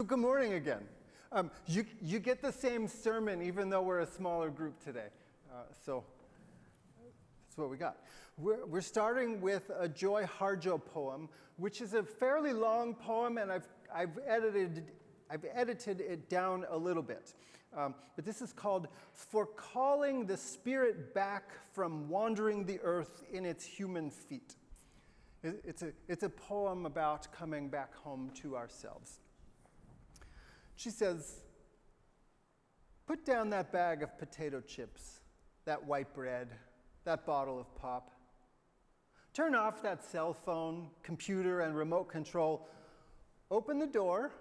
good morning again. You get the same sermon even though we're a smaller group today. So that's what we got. We're starting with a Joy Harjo poem, which is a fairly long poem, and I've edited it down a little bit. But this is called "For Calling the Spirit Back from Wandering the Earth in Its Human Feet." It's a poem about coming back home to ourselves. She says, "Put down that bag of potato chips, that white bread, that bottle of pop. Turn off that cell phone, computer, and remote control. Open the door,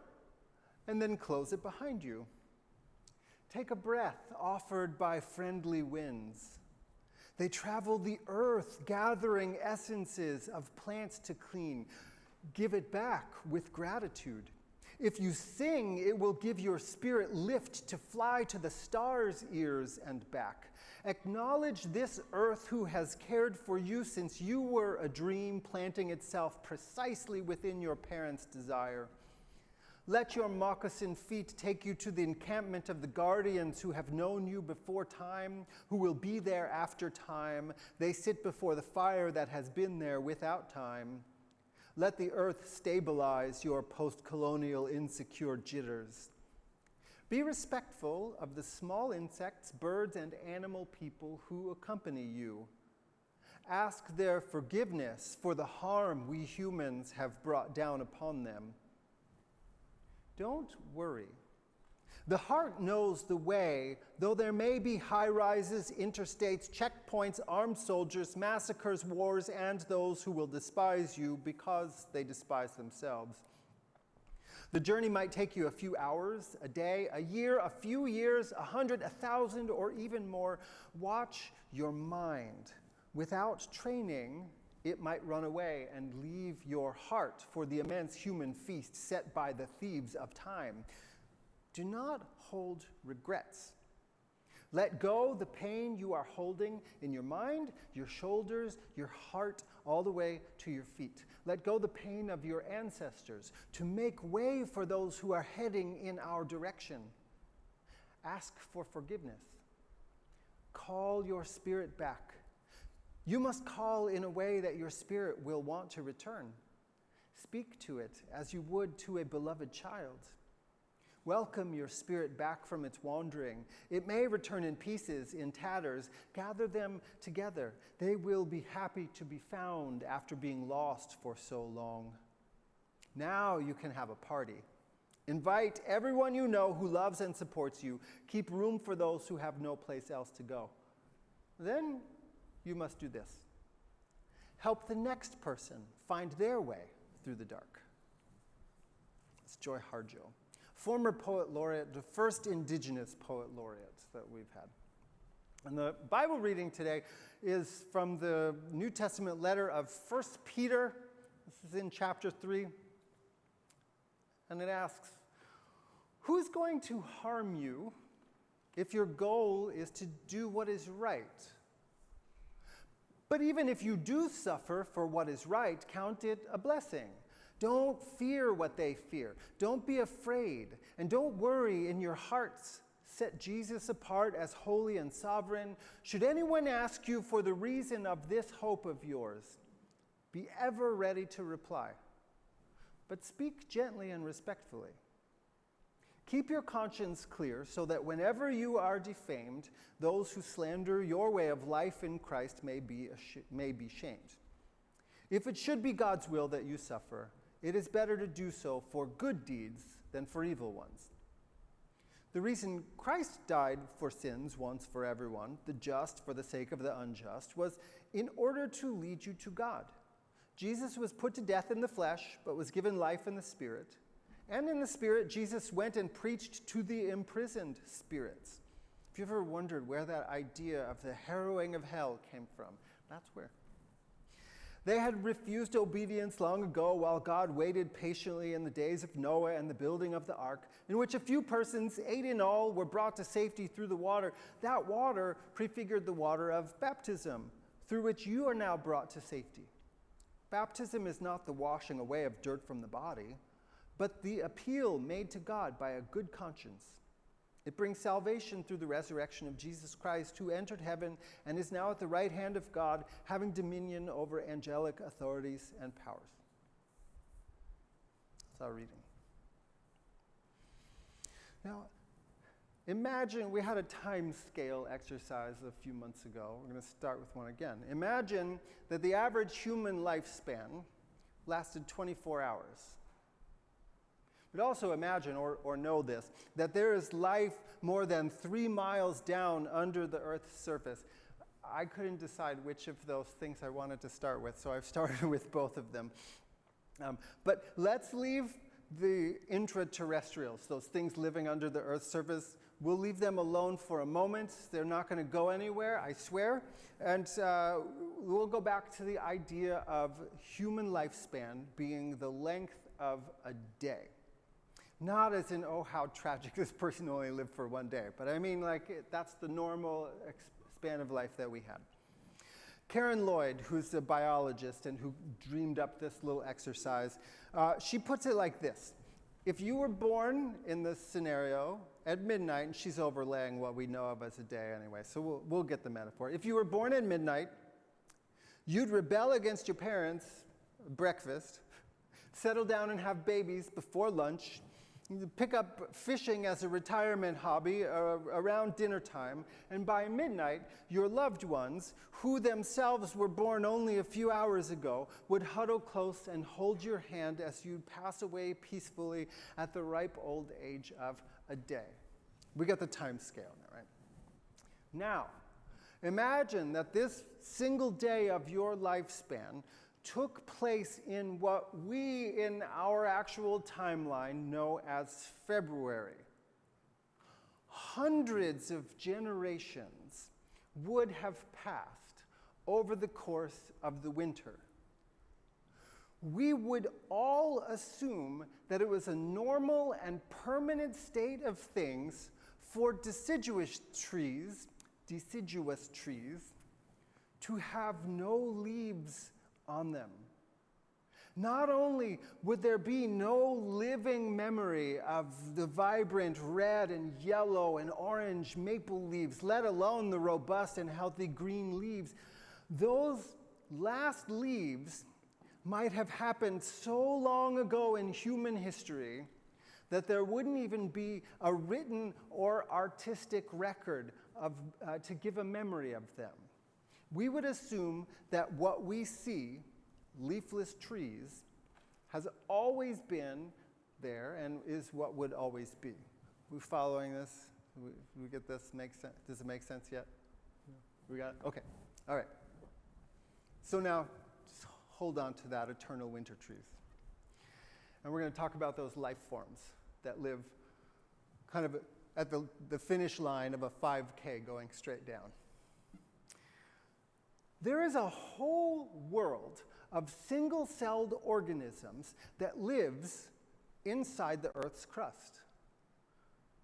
and then close it behind you. Take a breath offered by friendly winds. They travel the earth, gathering essences of plants to clean. Give it back with gratitude. If you sing, it will give your spirit lift to fly to the stars' ears and back. Acknowledge this earth who has cared for you since you were a dream, planting itself precisely within your parents' desire. Let your moccasin feet take you to the encampment of the guardians who have known you before time, who will be there after time. They sit before the fire that has been there without time. Let the earth stabilize your post-colonial insecure jitters. Be respectful of the small insects, birds, and animal people who accompany you. Ask their forgiveness for the harm we humans have brought down upon them. Don't worry. The heart knows the way, though there may be high-rises, interstates, checkpoints, armed soldiers, massacres, wars, and those who will despise you because they despise themselves. The journey might take you a few hours, a day, a year, a few years, 100, 1,000, or even more. Watch your mind. Without training, it might run away and leave your heart for the immense human feast set by the thieves of time. Do not hold regrets. Let go the pain you are holding in your mind, your shoulders, your heart, all the way to your feet. Let go the pain of your ancestors to make way for those who are heading in our direction. Ask for forgiveness. Call your spirit back. You must call in a way that your spirit will want to return. Speak to it as you would to a beloved child. Welcome your spirit back from its wandering. It may return in pieces, in tatters. Gather them together. They will be happy to be found after being lost for so long. Now you can have a party. Invite everyone you know who loves and supports you. Keep room for those who have no place else to go. Then you must do this. Help the next person find their way through the dark." It's Joy Harjo, former poet laureate, the first Indigenous poet laureate that we've had. And the Bible reading today is from the New Testament letter of 1 Peter. This is in chapter 3. And it asks, "Who's going to harm you if your goal is to do what is right? But even if you do suffer for what is right, count it a blessing. Don't fear what they fear. Don't be afraid. And don't worry in your hearts. Set Jesus apart as holy and sovereign. Should anyone ask you for the reason of this hope of yours, be ever ready to reply. But speak gently and respectfully. Keep your conscience clear so that whenever you are defamed, those who slander your way of life in Christ may be shamed. If it should be God's will that you suffer, it is better to do so for good deeds than for evil ones. The reason Christ died for sins once for everyone, the just for the sake of the unjust, was in order to lead you to God. Jesus was put to death in the flesh, but was given life in the Spirit. And in the Spirit, Jesus went and preached to the imprisoned spirits." If you ever wondered where that idea of the harrowing of hell came from, that's where. "They had refused obedience long ago while God waited patiently in the days of Noah and the building of the ark, in which a few persons, 8 in all, were brought to safety through the water. That water prefigured the water of baptism, through which you are now brought to safety. Baptism is not the washing away of dirt from the body, but the appeal made to God by a good conscience. It brings salvation through the resurrection of Jesus Christ, who entered heaven and is now at the right hand of God, having dominion over angelic authorities and powers. That's our reading. Now, imagine, we had a time scale exercise a few months ago. We're going to start with one again. Imagine that the average human lifespan lasted 24 hours. But also imagine, or know this, that there is life more than 3 miles down under the Earth's surface. I couldn't decide which of those things I wanted to start with, so I've started with both of them. But let's leave the intraterrestrials, those things living under the Earth's surface. We'll leave them alone for a moment. They're not going to go anywhere, I swear. And we'll go back to the idea of human lifespan being the length of a day. Not as in, oh, how tragic, this person only lived for 1 day. But I mean, that's the normal span of life that we had. Karen Lloyd, who's a biologist and who dreamed up this little exercise, she puts it like this. If you were born in this scenario at midnight, and she's overlaying what we know of as a day anyway, so we'll get the metaphor. If you were born at midnight, you'd rebel against your parents' breakfast, settle down and have babies before lunch, pick up fishing as a retirement hobby around dinner time, and by midnight, your loved ones, who themselves were born only a few hours ago, would huddle close and hold your hand as you pass away peacefully at the ripe old age of a day. We got the time scale now, right? Now, imagine that this single day of your lifespan took place in what we in our actual timeline know as February. Hundreds of generations would have passed over the course of the winter. We would all assume that it was a normal and permanent state of things for deciduous trees to have no leaves on them. Not only would there be no living memory of the vibrant red and yellow and orange maple leaves, let alone the robust and healthy green leaves, those last leaves might have happened so long ago in human history that there wouldn't even be a written or artistic record to give a memory of them. We would assume that what we see, leafless trees, has always been there and is what would always be. We following this? We get this? Does it make sense yet? We got it? Okay. All right. So now, just hold on to that eternal winter trees. And we're going to talk about those life forms that live kind of at the finish line of a 5K going straight down. There is a whole world of single-celled organisms that lives inside the Earth's crust.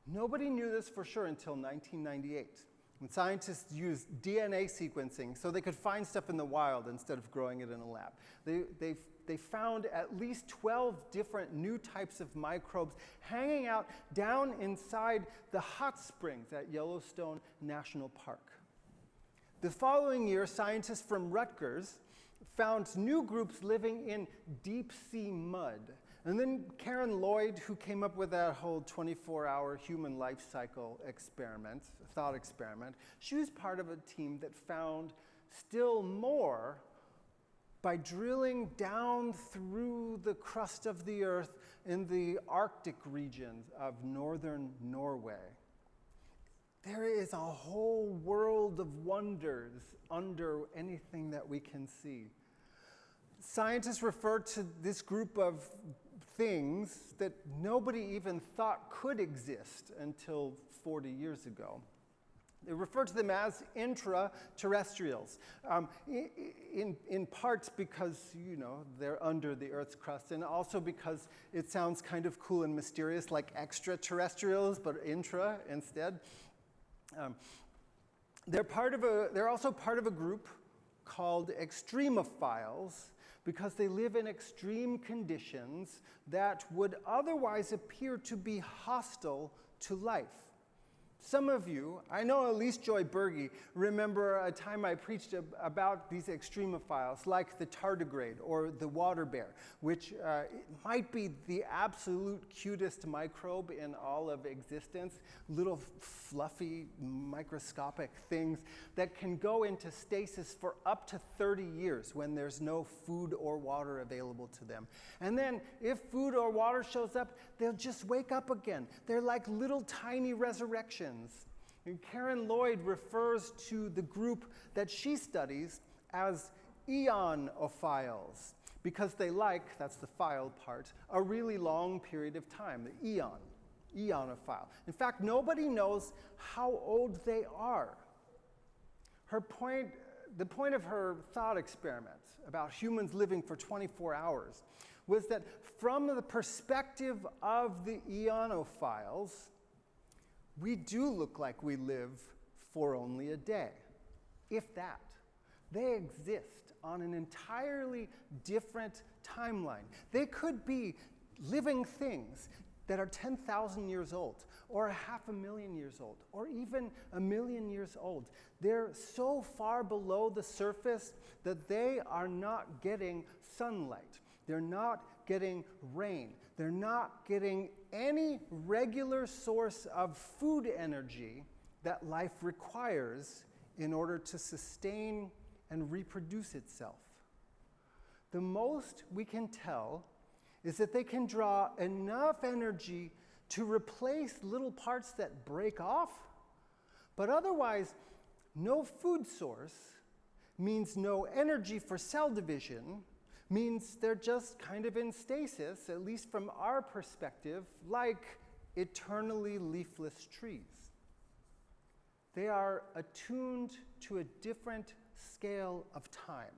Nobody knew this for sure until 1998, when scientists used DNA sequencing so they could find stuff in the wild instead of growing it in a lab. They found at least 12 different new types of microbes hanging out down inside the hot springs at Yellowstone National Park. The following year, scientists from Rutgers found new groups living in deep-sea mud. And then Karen Lloyd, who came up with that whole 24-hour human life cycle thought experiment, she was part of a team that found still more by drilling down through the crust of the Earth in the Arctic regions of northern Norway. There is a whole world of wonders under anything that we can see. Scientists refer to this group of things that nobody even thought could exist until 40 years ago. They refer to them as intraterrestrials, in part because, they're under the Earth's crust, and also because it sounds kind of cool and mysterious, like extraterrestrials, but intra instead. They're also part of a group called extremophiles, because they live in extreme conditions that would otherwise appear to be hostile to life. Some of you, I know at least Joy Berge, remember a time I preached about these extremophiles like the tardigrade or the water bear, which might be the absolute cutest microbe in all of existence, little fluffy microscopic things that can go into stasis for up to 30 years when there's no food or water available to them. And then if food or water shows up, they'll just wake up again. They're like little tiny resurrections. And Karen Lloyd refers to the group that she studies as eonophiles because they like, that's the file part, a really long period of time, the eonophile. In fact, nobody knows how old they are. The point of her thought experiment about humans living for 24 hours was that from the perspective of the eonophiles, we do look like we live for only a day, if that. They exist on an entirely different timeline. They could be living things that are 10,000 years old, or 500,000 years old, or even 1,000,000 years old. They're so far below the surface that they are not getting sunlight. They're not getting rain. They're not getting any regular source of food energy that life requires in order to sustain and reproduce itself. The most we can tell is that they can draw enough energy to replace little parts that break off, but otherwise, no food source means no energy for cell division, means they're just kind of in stasis, at least from our perspective, like eternally leafless trees. They are attuned to a different scale of time.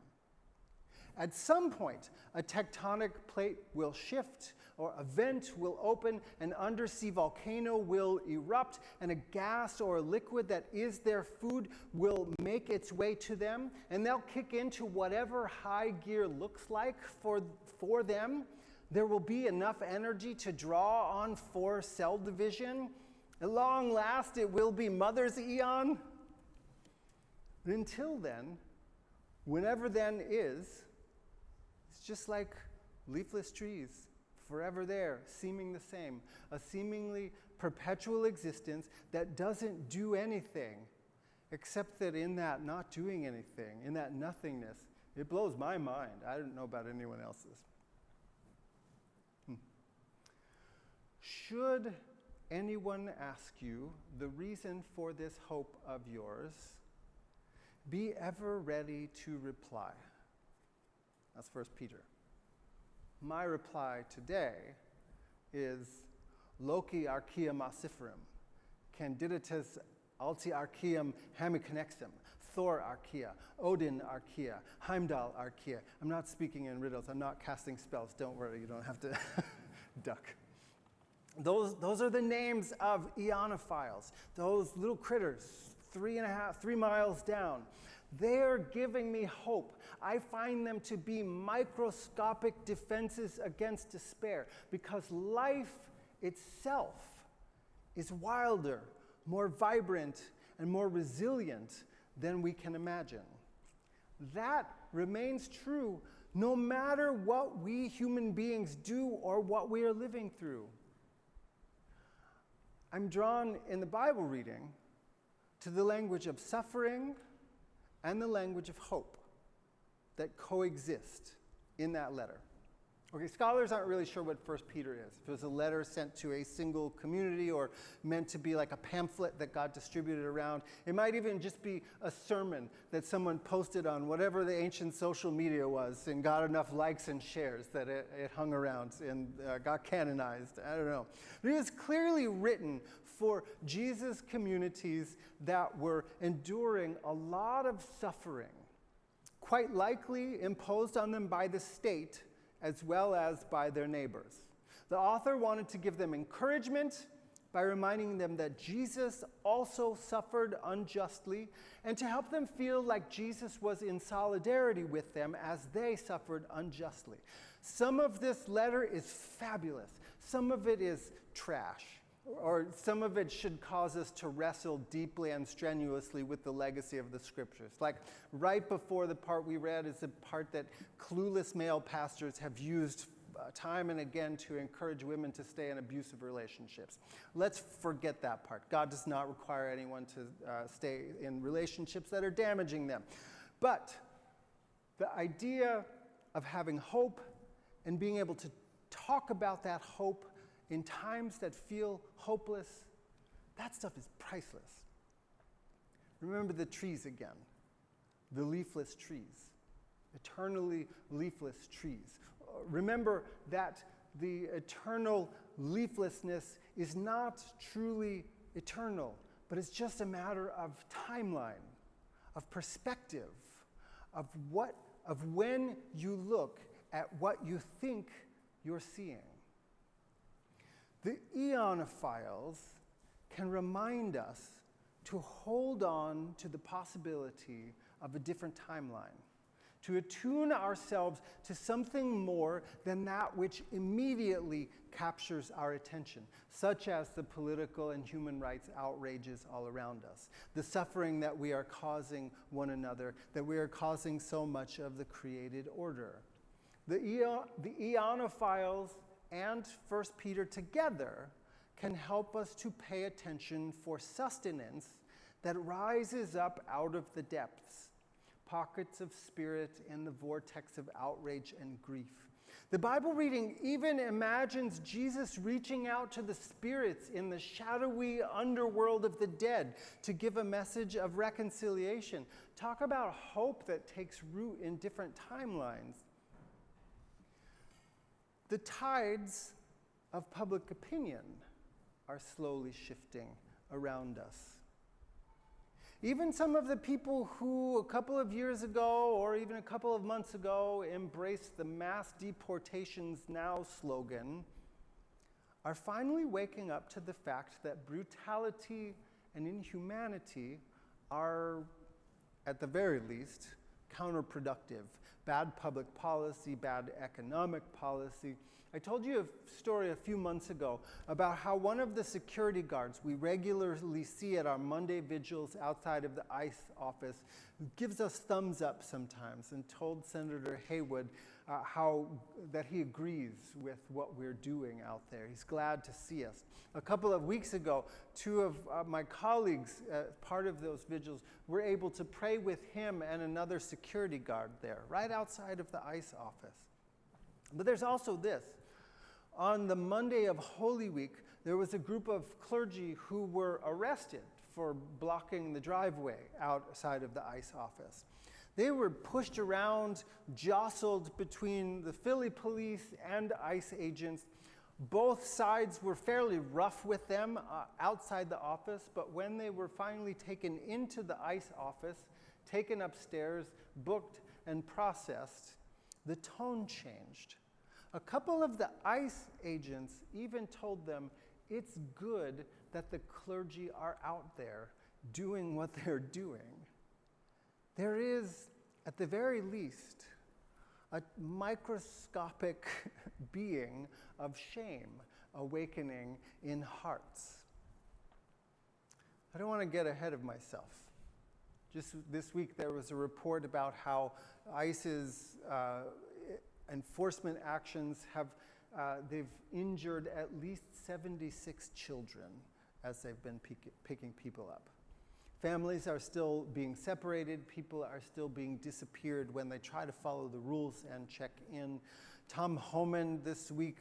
At some point, a tectonic plate will shift, or a vent will open, an undersea volcano will erupt, and a gas or a liquid that is their food will make its way to them, and they'll kick into whatever high gear looks like for them. There will be enough energy to draw on for cell division. At long last, it will be mother's eon. But until then, whenever then is, it's just like leafless trees, forever there, seeming the same, a seemingly perpetual existence that doesn't do anything, except that in that not doing anything, in that nothingness, it blows my mind. I don't know about anyone else's. Should anyone ask you the reason for this hope of yours, be ever ready to reply. That's 1 Peter. My reply today is Loci archaea massiferum, candidatus alti archaeum hemiconnexum, Thor archaea, Odin archaea, Heimdall archaea. I'm not speaking in riddles. I'm not casting spells. Don't worry. You don't have to duck. Those are the names of eonophiles, those little critters, 3 miles down. They're giving me hope. I find them to be microscopic defenses against despair because life itself is wilder, more vibrant, and more resilient than we can imagine. That remains true no matter what we human beings do or what we are living through. I'm drawn in the Bible reading to the language of suffering and the language of hope that coexist in that letter. Okay, scholars aren't really sure what 1 Peter is. If it was a letter sent to a single community or meant to be like a pamphlet that got distributed around. It might even just be a sermon that someone posted on whatever the ancient social media was and got enough likes and shares that it hung around and got canonized. I don't know. But it was clearly written for Jesus' communities that were enduring a lot of suffering, quite likely imposed on them by the state as well as by their neighbors. The author wanted to give them encouragement, by reminding them that Jesus also suffered unjustly, and to help them feel like Jesus was in solidarity with them as they suffered unjustly. Some of this letter is fabulous. Some of it is trash. Or some of it should cause us to wrestle deeply and strenuously with the legacy of the scriptures. Like right before the part we read is the part that clueless male pastors have used time and again to encourage women to stay in abusive relationships. Let's forget that part. God does not require anyone to stay in relationships that are damaging them. But the idea of having hope and being able to talk about that hope in times that feel hopeless, that stuff is priceless. Remember the trees again, the leafless trees, eternally leafless trees. Remember that the eternal leaflessness is not truly eternal, but it's just a matter of timeline, of perspective, of when you look at what you think you're seeing. The eonophiles can remind us to hold on to the possibility of a different timeline, to attune ourselves to something more than that which immediately captures our attention, such as the political and human rights outrages all around us, the suffering that we are causing one another, that we are causing so much of the created order. The eonophiles and 1 Peter together can help us to pay attention for sustenance that rises up out of the depths, pockets of spirit in the vortex of outrage and grief. The Bible reading even imagines Jesus reaching out to the spirits in the shadowy underworld of the dead to give a message of reconciliation. Talk about hope that takes root in different timelines. The tides of public opinion are slowly shifting around us. Even some of the people who a couple of years ago or even a couple of months ago embraced the mass deportations now slogan are finally waking up to the fact that brutality and inhumanity are, at the very least, counterproductive. Bad public policy, bad economic policy. I told you a story a few months ago about how one of the security guards we regularly see at our Monday vigils outside of the ICE office gives us thumbs up sometimes and told Senator Haywood that he agrees with what we're doing out there. He's glad to see us. A couple of weeks ago, two of my colleagues, part of those vigils, were able to pray with him and another security guard there, right outside of the ICE office. But there's also this. On the Monday of Holy Week, there was a group of clergy who were arrested for blocking the driveway outside of the ICE office. They were pushed around, jostled between the Philly police and ICE agents. Both sides were fairly rough with them outside the office, but when they were finally taken into the ICE office, taken upstairs, booked, and processed, the tone changed. A couple of the ICE agents even told them it's good that the clergy are out there doing what they're doing. There is, at the very least, a microscopic being of shame awakening in hearts. I don't want to get ahead of myself. Just this week there was a report about how ICE's enforcement actions they've injured at least 76 children as they've been picking people up. Families are still being separated. People are still being disappeared when they try to follow the rules and check in. Tom Homan this week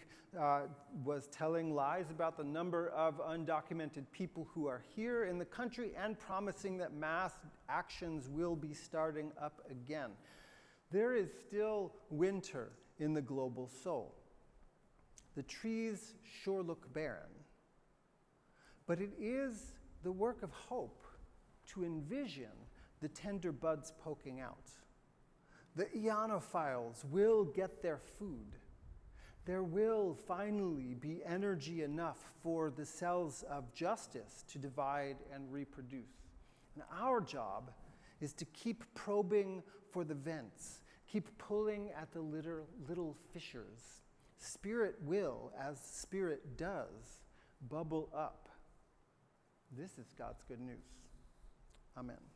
was telling lies about the number of undocumented people who are here in the country and promising that mass actions will be starting up again. There is still winter in the global soul. The trees sure look barren, but it is the work of hope to envision the tender buds poking out. The eonophiles will get their food. there will finally be energy enough for the cells of justice to divide and reproduce. And our job is to keep probing for the vents, keep pulling at the little fissures. Spirit will, as Spirit does, bubble up. This is God's good news. Amen.